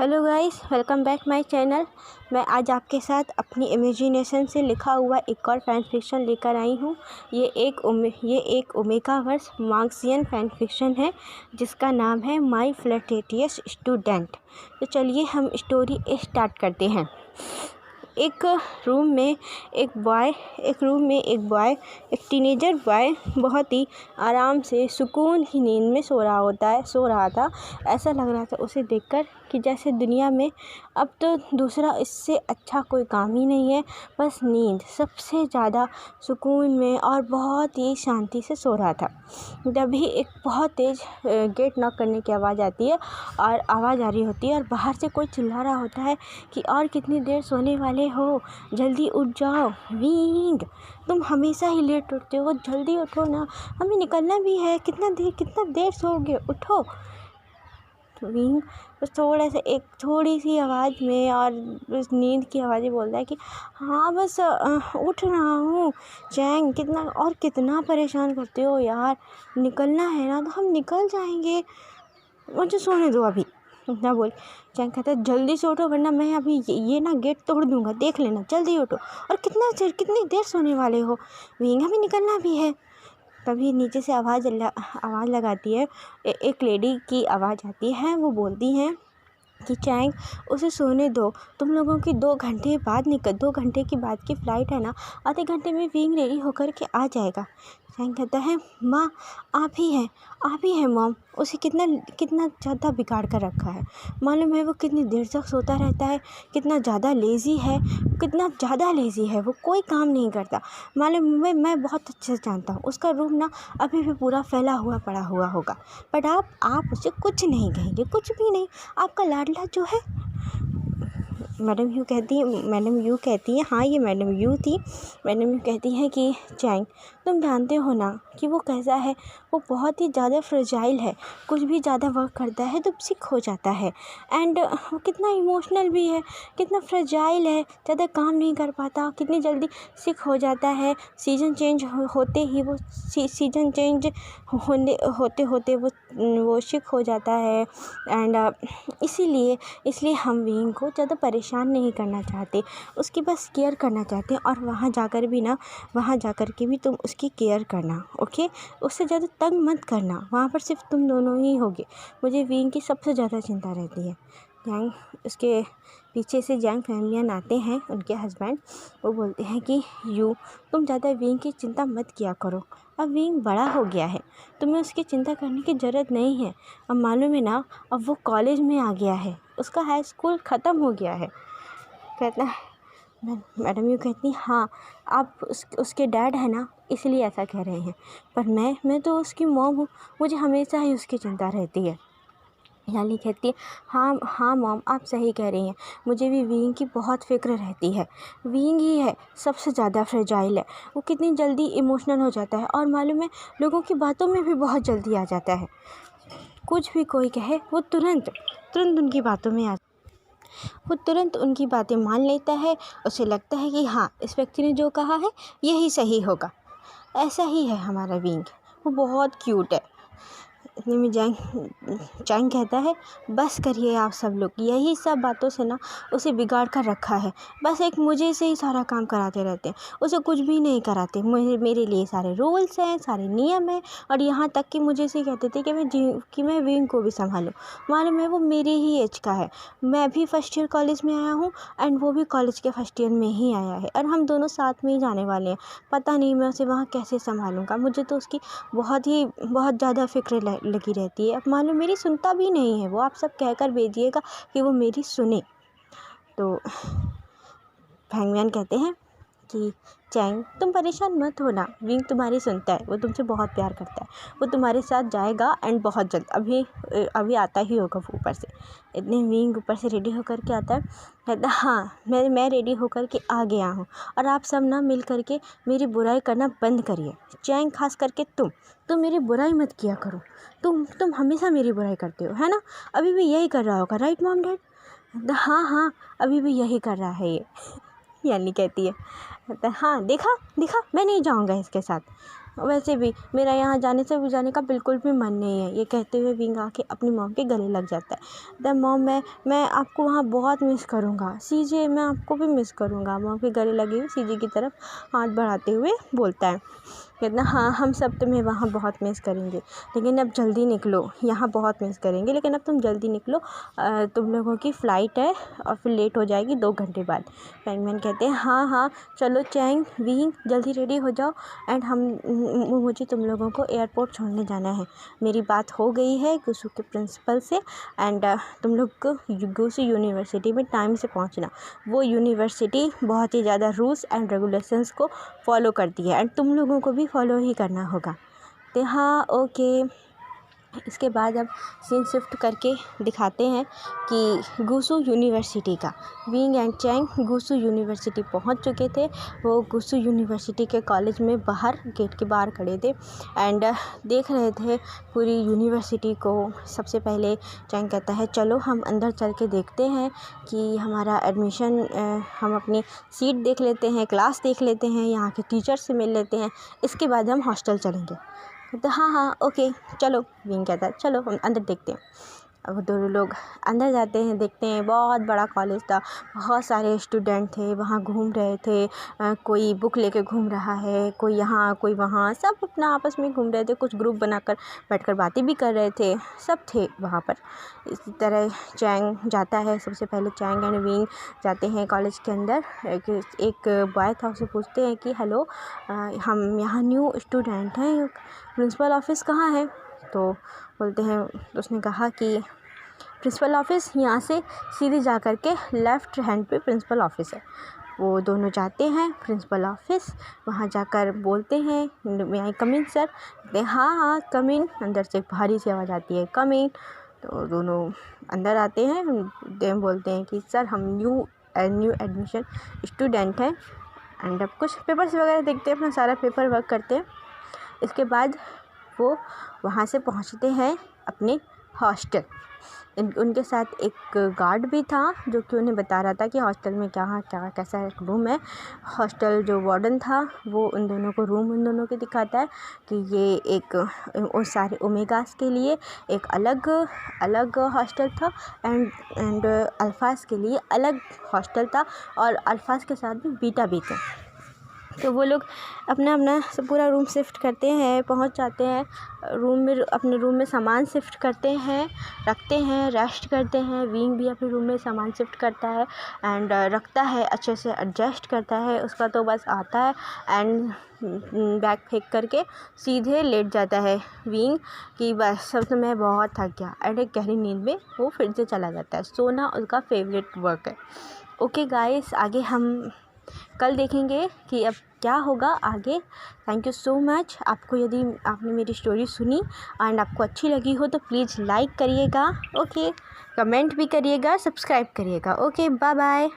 Hello guys, welcome back my channel. मैं आज आपके साथ अपनी इमेजिनेशन से लिखा हुआ एक और फैन फिक्शन लेकर आई हूँ। ये एक ओमेगावर्स मार्क्सियन फैन फिक्शन है जिसका नाम है माय फ्लर्टेटियस स्टूडेंट। तो चलिए हम स्टोरी स्टार्ट करते हैं। एक रूम में एक टीनेजर बॉय बहुत ही आराम से सुकून की नींद में सो रहा था। ऐसा लग रहा था उसे देखकर कि जैसे दुनिया में अब तो दूसरा इससे अच्छा कोई काम ही नहीं है, बस नींद सबसे ज़्यादा सुकून में और बहुत ही शांति से सो रहा था। तभी एक बहुत तेज़ गेट नॉक करने की आवाज़ आती है और आवाज़ आ रही होती है और बाहर से कोई चिल्ला रहा होता है कि और कितनी देर सोने वाले हो, जल्दी उठ जाओ। विंग, तुम हमेशा ही लेट उठते हो, जल्दी उठो ना, हमें निकलना भी है। कितना देर सोओगे, उठो। विंग बस थोड़ी सी आवाज़ में और उस नींद की आवाज़ में बोलता है कि हाँ बस उठ रहा हूँ। चैंग, कितना परेशान करते हो यार, निकलना है ना तो हम निकल जाएंगे, मुझे सोने दो अभी ना। बोल चैंग कहता है जल्दी से उठो वरना मैं अभी ये ना गेट तोड़ दूंगा, देख लेना, जल्दी उठो। और कितनी देर सोने वाले हो विंग, हमें निकलना भी है। तभी नीचे से आवाज़ लगाती है, एक लेडी की आवाज़ आती है। वो बोलती हैं कि चैंग, उसे सोने दो, तुम लोगों की 2 घंटे की बाद की फ़्लाइट है ना, आधे घंटे में विंग रेडी होकर के आ जाएगा। चैंग कहता है माँ आप ही हैं मॉम, उसे कितना ज़्यादा बिगाड़ कर रखा है। मालूम है वो कितनी देर तक सोता रहता है, कितना ज़्यादा लेज़ी है वो, कोई काम नहीं करता। मालूम है, मैं बहुत अच्छे से जानता हूँ। उसका रूम ना अभी भी पूरा फैला हुआ पड़ा हुआ होगा, बट आप उसे कुछ नहीं कहेंगे, कुछ भी नहीं। आपका लाडला जो है, मैडम यू कहती है हाँ ये मैडम यू थी। मैडम यू कहती हैं कि चैंग, तुम जानते हो ना कि वो कैसा है, वो बहुत ही ज़्यादा फ्रेजाइल है, कुछ भी ज़्यादा वर्क करता है तो सिक हो जाता है। एंड वो कितना इमोशनल भी है, कितना फ्रेजाइल है, ज़्यादा काम नहीं कर पाता, कितनी जल्दी सिक हो जाता है। सीज़न चेंज होते ही होते वो सिक हो जाता है। एंड इसलिए हम विंग को ज़्यादा परेशान नहीं करना चाहते, उसकी बस केयर करना चाहते हैं। और वहाँ जाकर के भी तुम उसकी केयर करना, ओके। उससे ज़्यादा तंग मत करना, वहाँ पर सिर्फ तुम दोनों ही होगे। मुझे विंग की सबसे ज़्यादा चिंता रहती है। जैंग, उसके पीछे से जैंग फैमिलियन आते हैं, उनके हस्बैंड। वो बोलते हैं कि तुम ज़्यादा विंग की चिंता मत किया करो, अब विंग बड़ा हो गया है, तुम्हें उसकी चिंता करने की ज़रूरत नहीं है। अब मालूम है ना, अब वो कॉलेज में आ गया है, उसका हाई स्कूल ख़त्म हो गया है। कहता है मैडम यू कहती हाँ आप उसके डैड है ना, इसलिए ऐसा कह रहे हैं, पर मैं तो उसकी मॉम हूँ, मुझे हमेशा ही उसकी चिंता रहती है। यानी कहती है हाँ मॉम, आप सही कह रही हैं, मुझे भी विंग की बहुत फ़िक्र रहती है। विंग ही है सबसे ज़्यादा फ्रेजाइल है, वो कितनी जल्दी इमोशनल हो जाता है और मालूम है लोगों की बातों में भी बहुत जल्दी आ जाता है। कुछ भी कोई कहे वो तुरंत उनकी बातें मान लेता है। उसे लगता है कि हाँ इस व्यक्ति ने जो कहा है यही सही होगा। ऐसा ही है हमारा विंग, वो बहुत क्यूट है। इतने में चैंग कहता है बस करिए आप सब लोग, यही सब बातों से ना उसे बिगाड़ कर रखा है। बस एक मुझे से ही सारा काम कराते रहते हैं, उसे कुछ भी नहीं कराते। मेरे लिए सारे रूल्स हैं, सारे नियम हैं, और यहाँ तक कि मुझे से कहते थे कि मैं विंग को भी संभालूं। मालूम है वो मेरे ही एज का है, मैं भी फर्स्ट ईयर कॉलेज में आया हूँ एंड वो भी कॉलेज के फर्स्ट ईयर में ही आया है, और हम दोनों साथ में ही जाने वाले हैं। पता नहीं मैं उसे वहाँ कैसे संभालूँगा, मुझे तो उसकी बहुत ज़्यादा फ़िक्र लगी रहती है। अब मालूम मेरी सुनता भी नहीं है वो, आप सब कहकर भेजिएगा कि वो मेरी सुने। तो हैंगमैन कहते हैं कि चैंग तुम परेशान मत होना, विंग तुम्हारी सुनता है, वो तुमसे बहुत प्यार करता है, वो तुम्हारे साथ जाएगा एंड बहुत जल्द अभी आता ही होगा वो ऊपर से। इतने विंग ऊपर से रेडी होकर के आता है, कहता हाँ मैं रेडी होकर के आ गया हूँ, और आप सब ना मिल करके मेरी बुराई करना बंद करिए। चैंग, खास करके तुम मेरी बुराई मत किया करो, तुम हमेशा मेरी बुराई करते हो, है ना। अभी भी यही कर रहा होगा, राइट मॉम डैड। हाँ अभी भी यही कर रहा है ये यानी कहती है हाँ देखा मैं नहीं जाऊँगा इसके साथ। वैसे भी मेरा यहाँ जाने का बिल्कुल भी मन नहीं है। ये कहते हुए विंग आके अपनी मॉम के गले लग जाता है। द मॉम मैं आपको वहाँ बहुत मिस करूँगा, सीजे मैं आपको भी मिस करूँगा। मॉम के गले लगे हुए सीजे की तरफ हाथ बढ़ाते हुए बोलता है, कहता हाँ हम सब तुम्हें वहाँ बहुत मिस करेंगे, लेकिन अब जल्दी निकलो, यहाँ बहुत मिस करेंगे लेकिन अब तुम जल्दी निकलो, तुम लोगों की फ़्लाइट है और फिर लेट हो जाएगी 2 घंटे बाद। पेंगुइन कहते हैं हाँ हाँ चलो चैंग विंग जल्दी रेडी हो जाओ एंड मुझे तुम लोगों को एयरपोर्ट छोड़ने जाना है। मेरी बात हो गई है गुसू के प्रिंसिपल से एंड तुम लोग को गुसू यूनिवर्सिटी में टाइम से पहुंचना। वो यूनिवर्सिटी बहुत ही ज़्यादा रूल्स एंड रेगुलेशंस को फॉलो करती है एंड तुम लोगों को भी फॉलो ही करना होगा। तो हाँ ओके। इसके बाद अब सीन शिफ्ट करके दिखाते हैं कि गुसू यूनिवर्सिटी का। Wing and Chang Gusu university पहुंच चुके थे। वो गुसू यूनिवर्सिटी के कॉलेज में बाहर गेट के बाहर खड़े थे एंड देख रहे थे पूरी यूनिवर्सिटी को। सबसे पहले चैंग कहता है चलो हम अंदर चल के देखते हैं कि हमारा एडमिशन, हम अपनी सीट देख लेते हैं, क्लास देख लेते हैं, यहाँ के टीचर से मिल लेते हैं, इसके बाद हम हॉस्टल चलेंगे। तो हाँ ओके चलो। विंग कहता है चलो हम अंदर देखते हैं। अब दोनों लोग अंदर जाते हैं, देखते हैं बहुत बड़ा कॉलेज था, बहुत सारे स्टूडेंट थे वहाँ घूम रहे थे। कोई बुक लेके घूम रहा है, कोई यहाँ कोई वहाँ, सब अपना आपस में घूम रहे थे। कुछ ग्रुप बनाकर बैठकर बातें भी कर रहे थे, सब थे वहाँ पर। इसी तरह चैंग जाता है, सबसे पहले चैंग एंड विंग जाते हैं कॉलेज के अंदर। एक बॉय था, उससे पूछते हैं कि हेलो हम यहाँ न्यू स्टूडेंट हैं, प्रिंसिपल ऑफिस कहाँ है? तो बोलते हैं, उसने कहा कि प्रिंसिपल ऑफिस यहाँ से सीधे जा कर के लेफ़्ट हैंड पे प्रिंसिपल ऑफिस है। वो दोनों जाते हैं प्रिंसिपल ऑफिस, वहाँ जाकर बोलते हैं मे आई कम इन सर? कहते हाँ कम इन। अंदर से एक भारी सी आवाज़ आती है कम इन। तो दोनों अंदर आते हैं, देम बोलते हैं कि सर हम न्यू एडमिशन स्टूडेंट हैं एंड अब कुछ पेपर्स वगैरह देखते हैं, अपना सारा पेपर वर्क करते हैं। इसके बाद वो वहाँ से पहुँचते हैं अपने हॉस्टल। उनके साथ एक गार्ड भी था जो कि उन्हें बता रहा था कि हॉस्टल में क्या कैसा एक रूम है। हॉस्टल जो वार्डन था वो उन दोनों को रूम उन दोनों के दिखाता है कि ये एक उस सारे ओमेगास के लिए एक अलग हॉस्टल था एंड अल्फास के लिए अलग हॉस्टल था और अल्फास के साथ भी बीटा भी थे। तो वो लोग अपना सब पूरा रूम शिफ्ट करते हैं, पहुंच जाते हैं अपने रूम में सामान शिफ्ट करते हैं, रखते हैं, रेस्ट करते हैं। विंग भी अपने रूम में सामान शिफ्ट करता है एंड रखता है, अच्छे से एडजस्ट करता है। उसका तो बस आता है एंड बैग फेंक करके सीधे लेट जाता है विंग कि बस सब तो मैं बहुत थक गया एंड एक गहरी नींद में वो फिर से चला जाता है। सोना उसका फेवरेट वर्क है। ओके गाइस, आगे हम कल देखेंगे कि अब क्या होगा आगे। Thank you so much. यदि आपने मेरी स्टोरी सुनी एंड आपको अच्छी लगी हो तो प्लीज़ लाइक करिएगा, ओके, कमेंट भी करिएगा, सब्सक्राइब करिएगा। Okay bye bye.